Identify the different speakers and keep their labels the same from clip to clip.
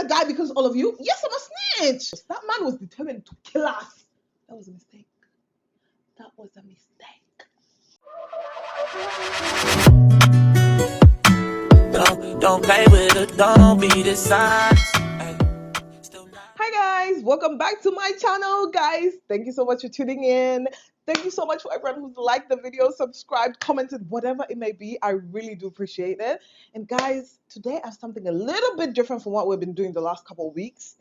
Speaker 1: gonna die because all of you. Yes, I'm a snitch. That man was determined to kill us. That was a mistake. That was a mistake.
Speaker 2: Don't play with it, don't be dishonest.
Speaker 1: Hi guys, welcome back to my channel, guys. Thank you so much for tuning in. Thank you so much for everyone who's liked the video, subscribed, commented, whatever it may be. I really do appreciate it. And guys, today I have something a little bit different from what we've been doing the last couple of weeks.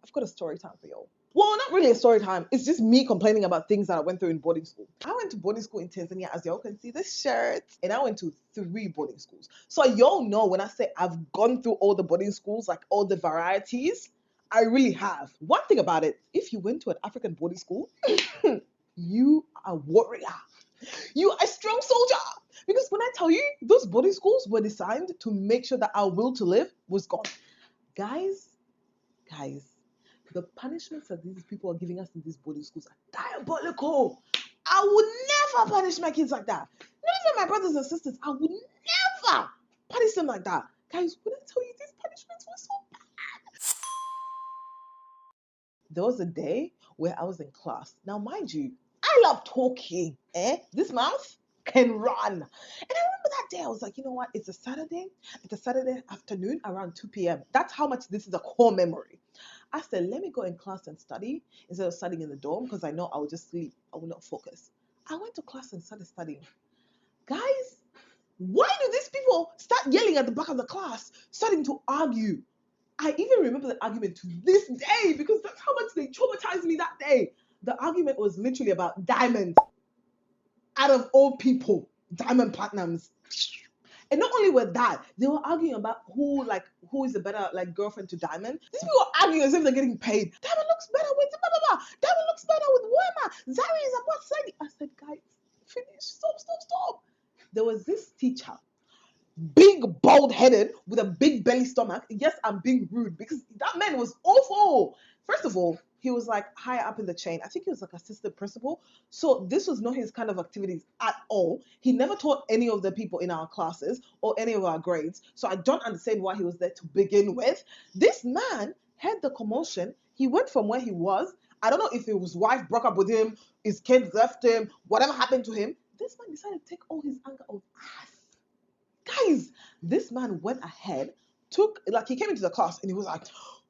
Speaker 1: I've got a story time for y'all. Well, not really a story time. It's just me complaining about things that I went through in boarding school. I went to boarding school in Tanzania, as y'all can see this shirt, and I went to 3 boarding schools. So y'all know when I say I've gone through all the boarding schools, like all the varieties, I really have. One thing about it, if you went to an African boarding school, you are a warrior. You are a strong soldier. Because when I tell you, those boarding schools were designed to make sure that our will to live was gone. Guys, the punishments that these people are giving us in these boarding schools are diabolical. I would never punish my kids like that. Not even my brothers and sisters. I would never punish them like that. Guys, when I tell you these punishments were so bad. There was a day where I was in class. Now, mind you, I love talking. This mouth can run. And I remember that day, I was like, you know what? It's a Saturday afternoon around 2 p.m. That's how much this is a core memory. I said, let me go in class and study instead of studying in the dorm because I know I would just sleep. I will not focus. I went to class and started studying. Guys, why do these people start yelling at the back of the class, starting to argue? I even remember the argument to this day because that's how much they traumatized me that day. The argument was literally about diamonds. Out of all people, diamond platinums. And not only with that, they were arguing about who is a better girlfriend to Diamond. These people are arguing as if they're getting paid. Diamond looks better with blah blah blah. Diamond looks better with Wema. Zari is about Sagi. I said, guys, finish. Stop. There was this teacher, big, bald-headed, with a big belly stomach. Yes, I'm being rude because that man was awful. First of all, he was like higher up in the chain. I think he was like assistant principal. So this was not his kind of activities at all. He never taught any of the people in our classes or any of our grades. So I don't understand why he was there to begin with. This man had the commotion. He went from where he was. I don't know if his wife broke up with him, his kids left him, whatever happened to him. This man decided to take all his anger on us. Guys, this man went ahead, he came into the class and he was like,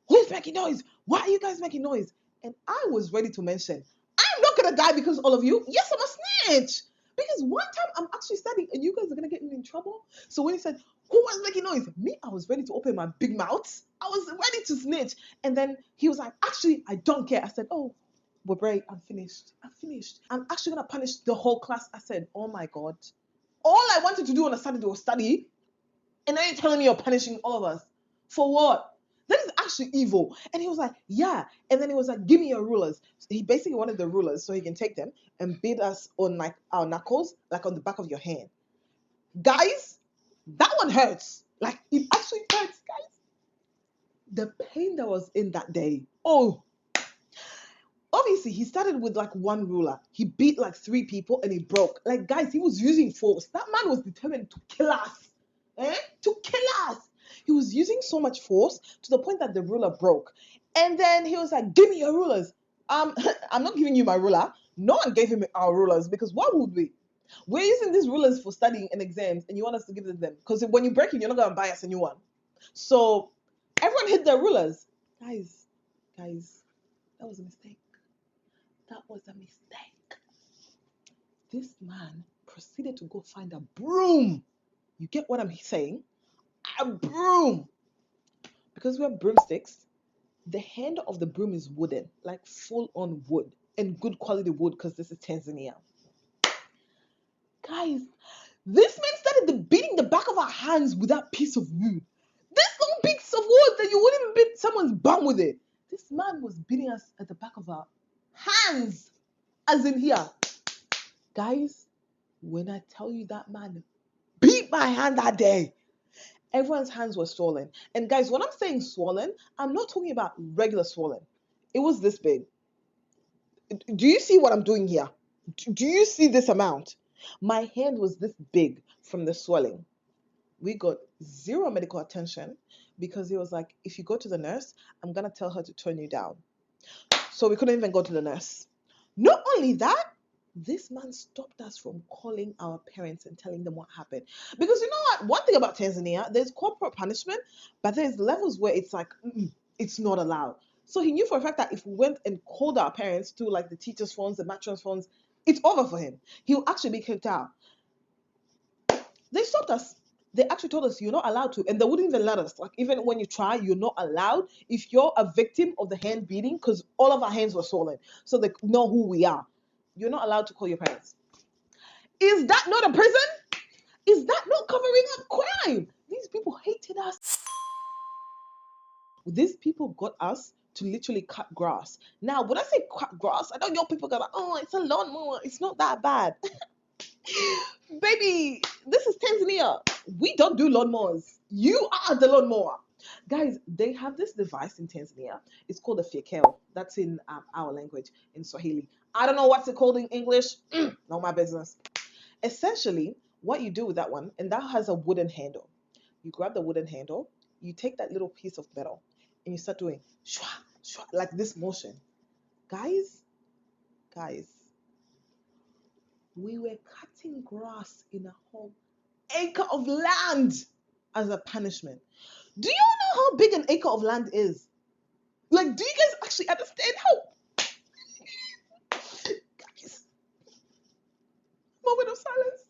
Speaker 1: who's making noise? Why are you guys making noise? And I was ready to mention, I'm not gonna die because all of you. Yes, I'm a snitch. Because one time I'm actually studying and you guys are gonna get me in trouble. So when he said, who was making noise? Me, I was ready to open my big mouth. I was ready to snitch. And then he was like, actually, I don't care. I said, oh, we're brave. I'm finished. I'm actually gonna punish the whole class. I said, oh my God. All I wanted to do on a Saturday was study. And now you're telling me you're punishing all of us. For what? That is actually evil. And he was like, yeah. And then he was like, give me your rulers. So he basically wanted the rulers so he can take them and beat us on like our knuckles, like on the back of your hand. Guys, that one hurts. Like it actually hurts, guys. The pain that was in that day. Oh. Obviously, he started with like one ruler. He beat like 3 people and he broke. Like, guys, he was using force. That man was determined to kill us. To kill us. He was using so much force to the point that the ruler broke. And then he was like, give me your rulers. I'm not giving you my ruler. No one gave him our rulers because why would we? We're using these rulers for studying and exams and you want us to give them because when you break it, you're not going to buy us a new one. So everyone hid their rulers. Guys, that was a mistake. That was a mistake. This man proceeded to go find a broom. You get what I'm saying? A broom. Because we have broomsticks, the handle of the broom is wooden, like full on wood, and good quality wood because this is Tanzania. Guys, this man started beating the back of our hands with that piece of wood. This long piece of wood that you wouldn't even beat someone's bum with it. This man was beating us at the back of our hands. As in here. Guys, when I tell you that man beat my hand that day, everyone's hands were swollen. And guys, when I'm saying swollen, I'm not talking about regular swollen. It was this big. Do you see what I'm doing here? Do you see this amount? My hand was this big from the swelling. We got 0 medical attention. because he was like, if you go to the nurse, I'm going to tell her to turn you down. So we couldn't even go to the nurse. Not only that, this man stopped us from calling our parents and telling them what happened. Because you know what? One thing about Tanzania, there's corporal punishment, but there's levels where it's like, it's not allowed. So he knew for a fact that if we went and called our parents to like the teachers' phones, the matron's phones, it's over for him. He'll actually be kicked out. They stopped us. They actually told us you're not allowed to, and they wouldn't even let us. Like, even when you try, you're not allowed. If you're a victim of the hand beating, because all of our hands were swollen, so they know who we are, you're not allowed to call your parents. Is that not a prison? Is that not covering up crime? These people hated us. These people got us to literally cut grass. Now, when I say cut grass, I know your people go like, oh, it's a lawnmower. It's not that bad. Baby, this is Tanzania. We don't do lawnmowers. You are the lawnmower. Guys, they have this device in Tanzania. It's called a fiekeo. That's in our language, in Swahili. I don't know what's it called in English. Not my business. Essentially, what you do with that one, and that has a wooden handle. You grab the wooden handle, you take that little piece of metal, and you start doing shwa, shwa, like this motion. Guys, we were cutting grass in a whole acre of land as a punishment. Do you know how big an acre of land is? Like, do you guys actually understand how? Guys, moment of silence.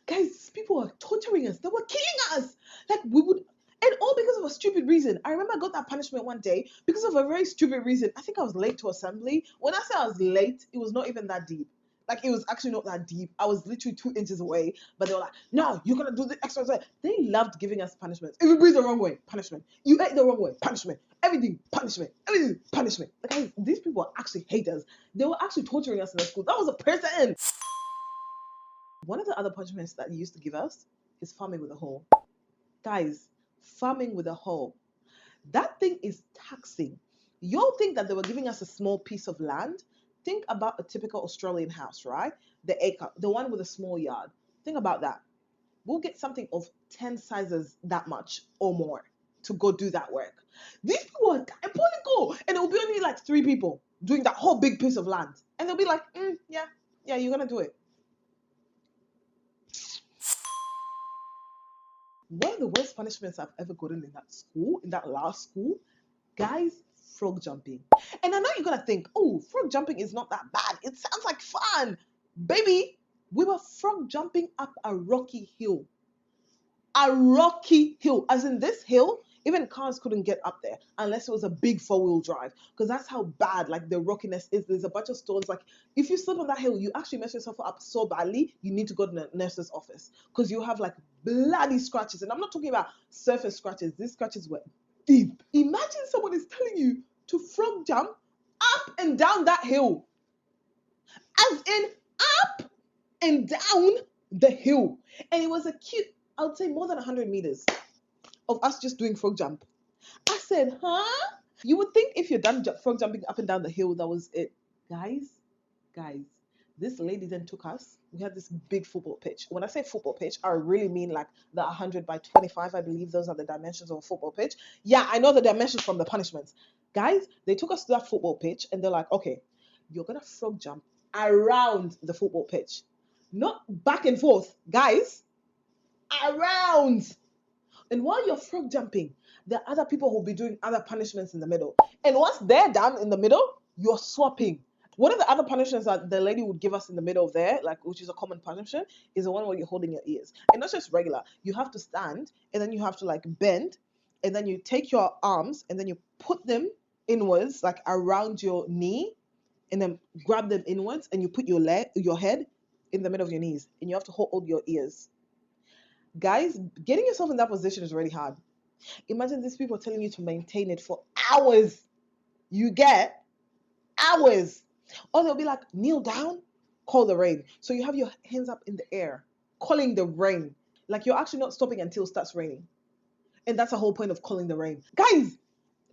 Speaker 1: Guys, people are torturing us. They were killing us. Like, we would, and all because of a stupid reason. I remember I got that punishment one day because of a very stupid reason. I think I was late to assembly. When I say I was late, it was not even that deep. Like, it was actually not that deep. I was literally 2 inches away, but they were like, no, you're going to do the extra. They loved giving us punishments. If you breathe the wrong way, punishment. You ate the wrong way, punishment. Everything, punishment. Everything, punishment. Like, guys, these people are actually haters. They were actually torturing us in the school. That was a person. One of the other punishments that you used to give us is farming with a hoe. Guys, farming with a hoe. That thing is taxing. You'll think that they were giving us a small piece of land. Think about a typical Australian house, right? The acre, the one with a small yard. Think about that. We'll get something of 10 sizes that much or more to go do that work. These people are diabolical. And it will be only like 3 people doing that whole big piece of land. And they'll be like, yeah, you're going to do it. One of the worst punishments I've ever gotten in that school, in that last school, guys, frog jumping. And I know you're gonna think, oh, frog jumping is not that bad. It sounds like fun. Baby, we were frog jumping up a rocky hill. A rocky hill. As in this hill, even cars couldn't get up there unless it was a big 4-wheel drive. Because that's how bad like the rockiness is. There's a bunch of stones. Like if you slip on that hill, you actually mess yourself up so badly, you need to go to the nurse's office. Because you have like bloody scratches. And I'm not talking about surface scratches. These scratches were deep. Imagine someone is telling you to frog jump up and down that hill. As in up and down the hill. And it was a cute, I would say more than 100 meters of us just doing frog jump. I said, huh? You would think if you're done frog jumping up and down the hill, that was it. Guys, this lady then took us. We had this big football pitch. When I say football pitch, I really mean like the 100 by 25. I believe those are the dimensions of a football pitch. Yeah, I know the dimensions from the punishments. Guys, they took us to that football pitch and they're like, okay, you're going to frog jump around the football pitch. Not back and forth. Guys, around. And while you're frog jumping, there are other people who will be doing other punishments in the middle. And once they're done in the middle, you're swapping. One of the other punishments that the lady would give us in the middle there, like which is a common punishment, is the one where you're holding your ears. And not just regular. You have to stand and then you have to like bend and then you take your arms and then you put them inwards, like around your knee, and then grab them inwards and you put your head in the middle of your knees and you have to hold your ears. Guys, getting yourself in that position is really hard. Imagine these people telling you to maintain it for hours. You get hours. Or they'll be like, kneel down, call the rain. So you have your hands up in the air, calling the rain. Like you're actually not stopping until it starts raining. And that's the whole point of calling the rain. Guys,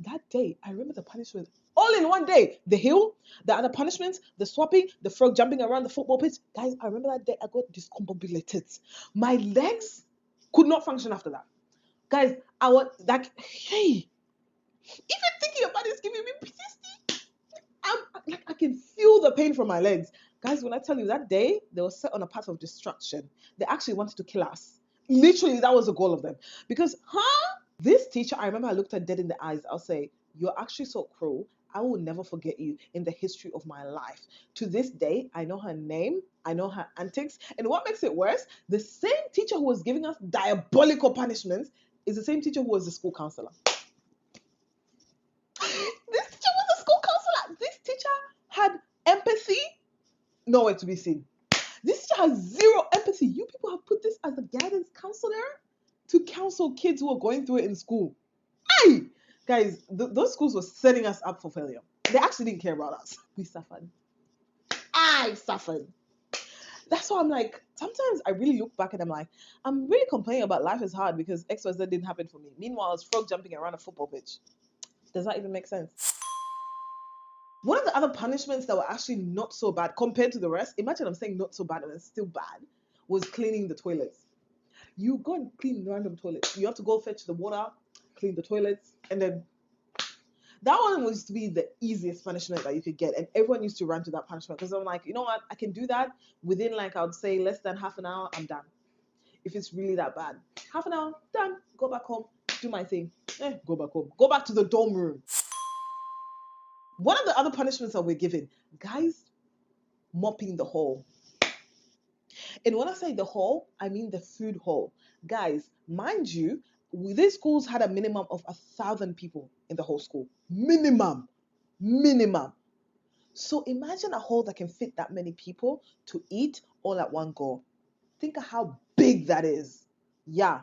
Speaker 1: that day, I remember the punishment all in one day. The hill, the other punishments, the swapping, the frog jumping around the football pitch. Guys, I remember that day I got discombobulated. My legs could not function after that. Guys, I was like, hey, even thinking about it is giving me PTSD. I'm like, I can feel the pain from my legs. Guys, when I tell you that day, they were set on a path of destruction. They actually wanted to kill us. Literally, that was the goal of them. Because, this teacher, I remember I looked her dead in the eyes. I'll say, you're actually so cruel. I will never forget you in the history of my life. To this day, I know her name, I know her antics. And what makes it worse, the same teacher who was giving us diabolical punishments is the same teacher who was the school counselor. This teacher was a school counselor. This teacher had empathy, nowhere to be seen. This teacher has zero empathy. You people have put this as a guidance counselor to counsel kids who are going through it in school. Hey, guys, those schools were setting us up for failure. They actually didn't care about us. We suffered. I suffered. That's why I'm like, sometimes I really look back and I'm like, I'm really complaining about life is hard because XYZ didn't happen for me. Meanwhile, I was frog jumping around a football pitch. Does that even make sense? One of the other punishments that were actually not so bad compared to the rest, imagine I'm saying not so bad and it's still bad, was cleaning the toilets. You go and clean random toilets. You have to go fetch the water, clean the toilets, and then that one used to be the easiest punishment that you could get. And everyone used to run to that punishment because I'm like, you know what? I can do that within, like, I would say less than half an hour, I'm done. If it's really that bad. Half an hour, done. Go back home, do my thing. Go back home. Go back to the dorm room. One of the other punishments that we're given, guys, mopping the hall. And when I say the hall, I mean the food hall. Guys, mind you, these schools had a minimum of 1,000 people in the whole school. Minimum. Minimum. So imagine a hall that can fit that many people to eat all at one go. Think of how big that is. Yeah.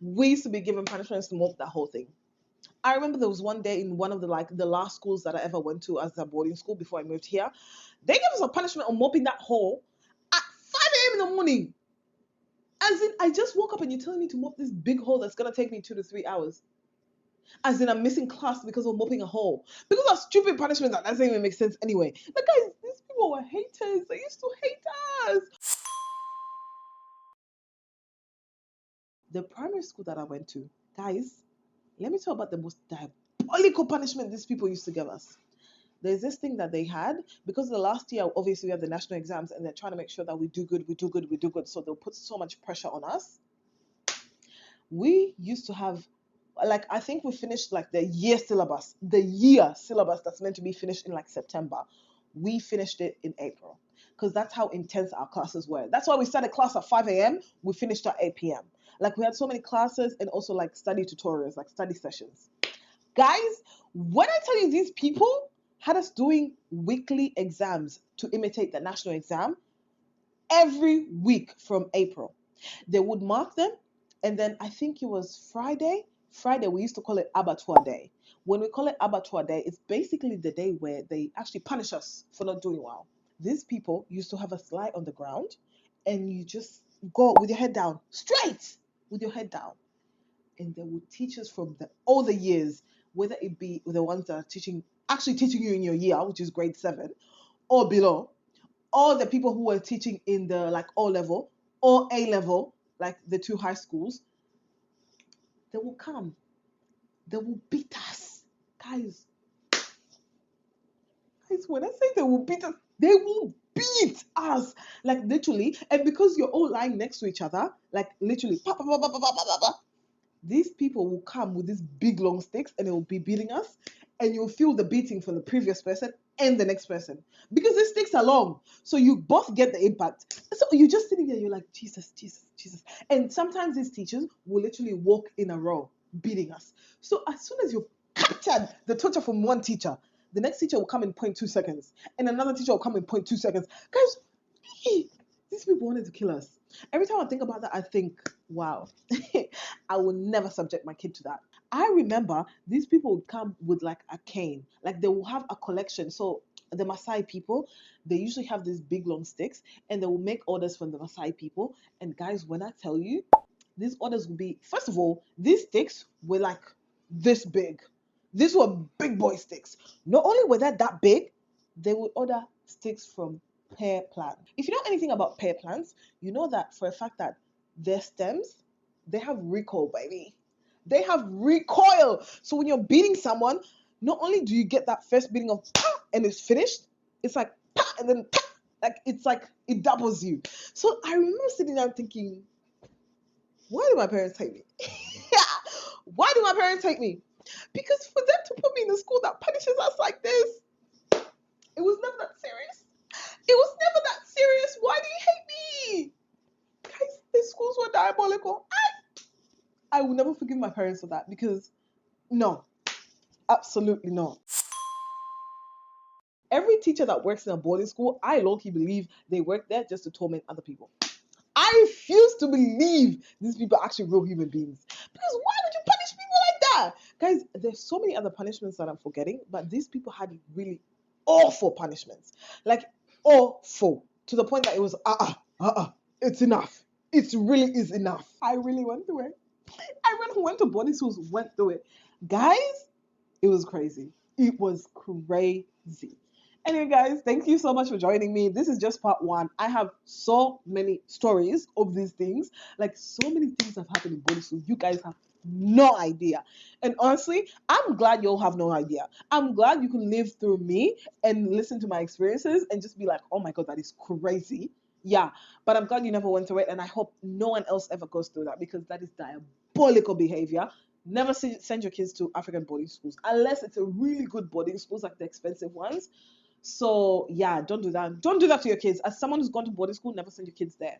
Speaker 1: We used to be given punishments to mop that whole thing. I remember there was one day in one of the last schools that I ever went to as a boarding school before I moved here. They gave us a punishment on mopping that hall at 5 a.m. in the morning. As in, I just woke up and you're telling me to mop this big hole that's gonna take me 2 to 3 hours. As in, I'm missing class because of mopping a hole. Because of stupid punishment that doesn't even make sense anyway. Like, guys, these people were haters. They used to hate us. The primary school that I went to, guys, let me tell you about the most diabolical punishment these people used to give us. There's this thing that they had because the last year, obviously, we have the national exams and they're trying to make sure that we do good, we do good, we do good. So they'll put so much pressure on us. We used to have, like, I think we finished like the year syllabus that's meant to be finished in like September. We finished it in April because that's how intense our classes were. That's why we started class at 5 a.m. We finished at 8 p.m. Like, we had so many classes and also like study tutorials, like study sessions. Guys, when I tell you these people had us doing weekly exams to imitate the national exam every week from April. They would mark them, and then I think it was Friday. Friday, we used to call it ABATTOIR Day. When we call it ABATTOIR Day, it's basically the day where they actually punish us for not doing well. These people used to have us lie on the ground, and you just go with your head down, straight with your head down. And they would teach us from all the years, whether it be the ones that are actually teaching you in your year, which is grade 7, or below, all the people who were teaching in the like O level or A level, like the two high schools, they will come. They will beat us. Guys, when I say they will beat us, they will beat us. Like, literally. And because you're all lying next to each other, like, literally, pa, pa, pa, pa, pa, pa, pa, pa, these people will come with these big long sticks and they will be beating us, and you'll feel the beating from the previous person and the next person because these sticks are long, so you both get the impact. So you're just sitting there, you're like, Jesus, Jesus, Jesus. And sometimes these teachers will literally walk in a row beating us. So as soon as you've captured the torture from one teacher, the next teacher will come in 0.2 seconds and another teacher will come in 0.2 seconds. Guys, these people wanted to kill us. Every time I think about that, I think, wow, I will never subject my kid to that. I remember these people would come with like a cane, like they will have a collection. So the Maasai people, they usually have these big long sticks and they will make orders from the Maasai people. And guys, when I tell you, these orders will be, first of all, these sticks were like this big. These were big boy sticks. Not only were they that big, they would order sticks from pear plant. If you know anything about pear plants, you know that for a fact that their stems, they have recall, baby. They have recoil. So when you're beating someone, not only do you get that first beating of pa and it's finished, it's like pa and then pa, like it's like it doubles you. So I remember sitting down thinking, why do my parents hate me? Yeah. Why do my parents hate me? Because for them to put me in a school that punishes us like this, it was never that serious. It was never that serious. Why do you hate me? Guys, the schools were diabolical. I will never forgive my parents for that because no, absolutely not. Every teacher that works in a boarding school, I low-key believe they work there just to torment other people. I refuse to believe these people are actually real human beings. Because why would you punish people like that? Guys, there's so many other punishments that I'm forgetting, but these people had really awful punishments. Like, awful. To the point that it was, it's enough. It really is enough. I really went through it. I really went to boarding schools, went through it. Guys, it was crazy. It was crazy. Anyway, guys, thank you so much for joining me. This is just part one. I have so many stories of these things. Like, so many things have happened in boarding school. You guys have no idea. And honestly, I'm glad you'll have no idea. I'm glad you can live through me and listen to my experiences and just be like, oh my God, that is crazy. Yeah, but I'm glad you never went through it. And I hope no one else ever goes through that because that is diabolical behavior. Never send your kids to African boarding schools unless it's a really good boarding schools, like the expensive ones. So yeah, don't do that. Don't do that to your kids. As someone who's gone to boarding school, never send your kids there.